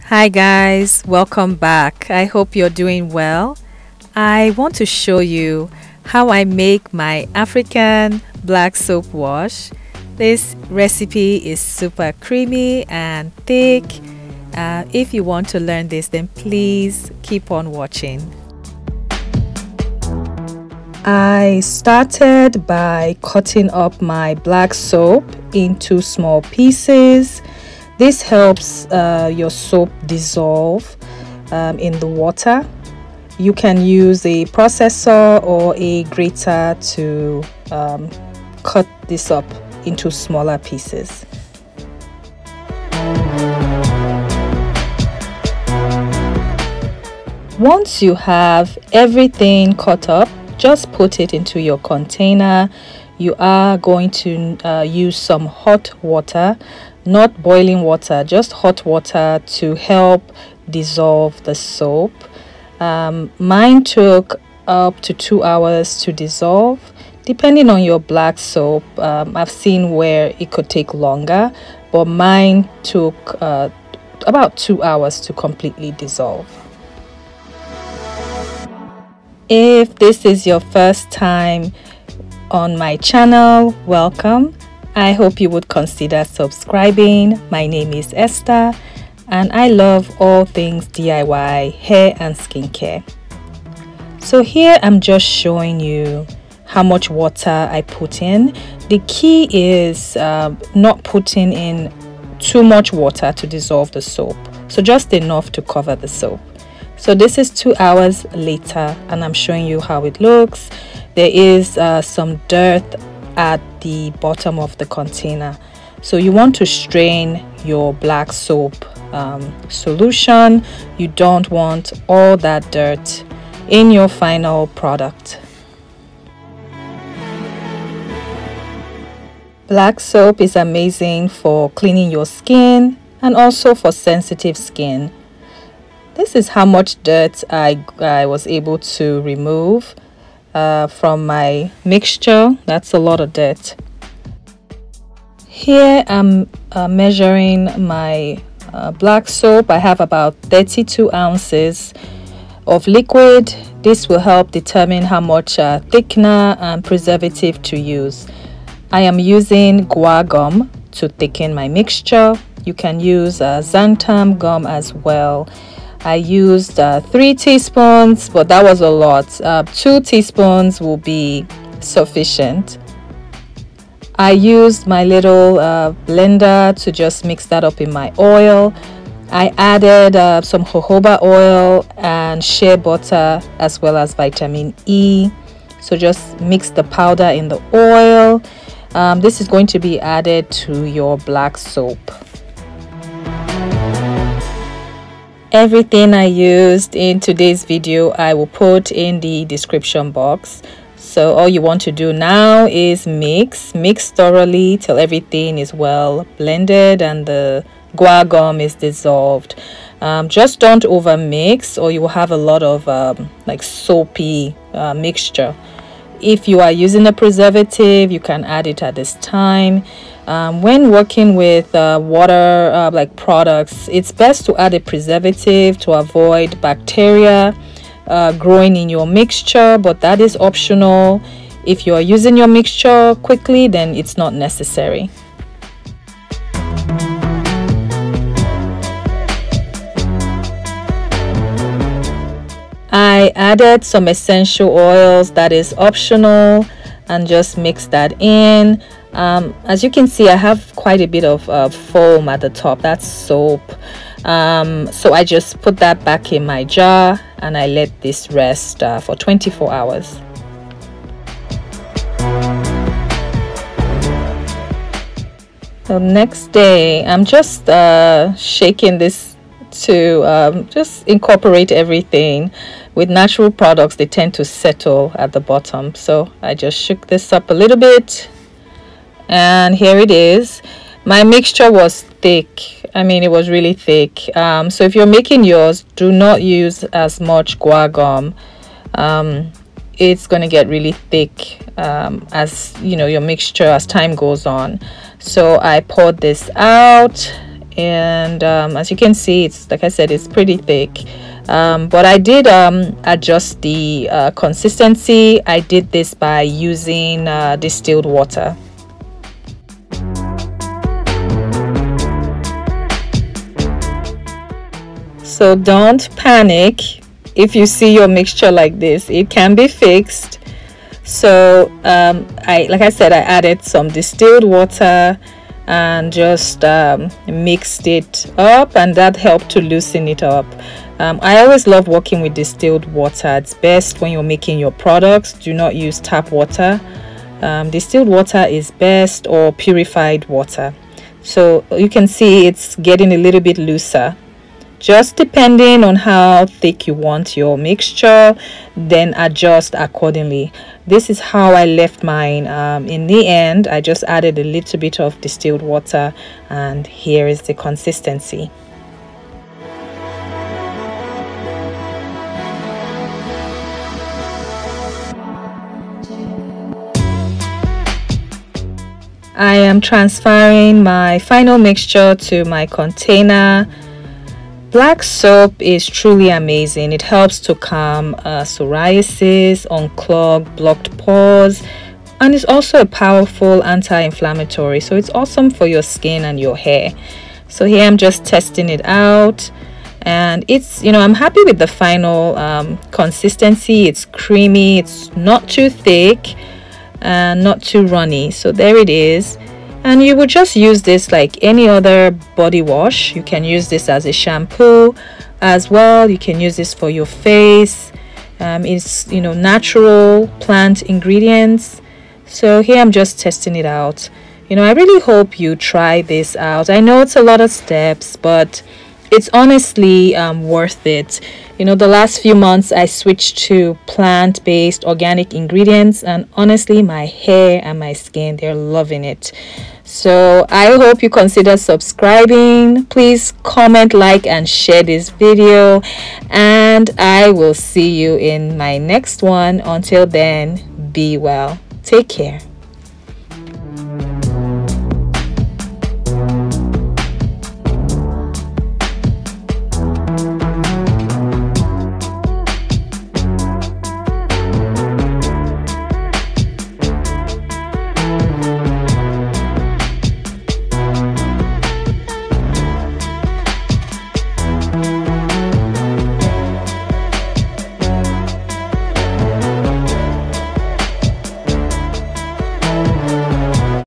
Hi guys, welcome back. I hope you're doing well. I want to show you how I make my African black soap wash. This recipe is super creamy and thick. If you want to learn this, then please keep on watching. I started by cutting up my black soap into small pieces. This helps your soap dissolve in the water. You can use a processor or a grater to cut this up into smaller pieces. Once you have everything cut up, just put it into your container. You are going to use some hot water, not boiling water, just hot water to help dissolve the soap. Mine took up to 2 hours to dissolve. Depending on your black soap, I've seen where it could take longer, but mine took about 2 hours to completely dissolve. If this is your first time on my channel, welcome. I hope you would consider subscribing. My name is Esther and I love all things DIY hair and skincare. So here I'm just showing you how much water I put in. The key is not putting in too much water to dissolve the soap, so just enough to cover the soap. So this is 2 hours later and I'm showing you how it looks. There is some dirt at the bottom of the container, so you want to strain your black soap solution. You don't want all that dirt in your final product. Black soap is amazing for cleaning your skin and also for sensitive skin. This is how much dirt I was able to remove from my mixture. That's a lot of dirt. Here I'm measuring my black soap. I have about 32 ounces of liquid. This will help determine how much thickener and preservative to use. I am using Guar Gum to thicken my mixture. You can use xanthan gum as well. I used 3 teaspoons, but that was a lot. 2 teaspoons will be sufficient. I used my little blender to just mix that up in my oil. I added some jojoba oil and shea butter as well as vitamin E. So just mix the powder in the oil. This is going to be added to your black soap. Everything I used in today's video I will put in the description box. So all you want to do now is mix thoroughly till everything is well blended and the guar gum is dissolved. Just don't over mix or you will have a lot of like soapy mixture. If you are using a preservative, you can add it at this time. When working with water like products, it's best to add a preservative to avoid bacteria growing in your mixture, but that is optional. If you are using your mixture quickly, then it's not necessary. I added some essential oils, that is optional, and just mix that in. As you can see, I have quite a bit of foam at the top. That's soap. So I just put that back in my jar and I let this rest for 24 hours. The next day, I'm just shaking this to just incorporate everything. With natural products, they tend to settle at the bottom. So I just shook this up a little bit. And here it is. My mixture was thick. I mean, it was really thick. So if you're making yours, do not use as much guar gum. It's going to get really thick as you know your mixture as time goes on. So I poured this out and as you can see, it's, like I said, it's pretty thick. But I did adjust the consistency. I did this by using distilled water. So don't panic if you see your mixture like this. It can be fixed. So like I said, I added some distilled water and just mixed it up, and that helped to loosen it up. I always love working with distilled water. It's best when you're making your products. Do not use tap water. Distilled water is best, or purified water. So you can see it's getting a little bit looser. Just depending on how thick you want your mixture, then adjust accordingly. This is how I left mine. In the end, I just added a little bit of distilled water, and here is the consistency. I am transferring my final mixture to my container. Black soap is truly amazing. It helps to calm psoriasis, unclog blocked pores, and it's also a powerful anti-inflammatory. So it's awesome for your skin and your hair. So here I'm just testing it out, and it's, you know, I'm happy with the final consistency. It's creamy, it's not too thick and not too runny. So there it is. And you would just use this like any other body wash. You can use this as a shampoo as well. You can use this for your face. It's, you know, natural plant ingredients. So here I'm just testing it out. You know, I really hope you try this out. I know it's a lot of steps, but it's honestly worth it. You know, the last few months I switched to plant-based organic ingredients, and honestly my hair and my skin, they're loving it. So I hope you consider subscribing. Please comment, like, and share this video, and I will see you in my next one. Until then, be well. Take care.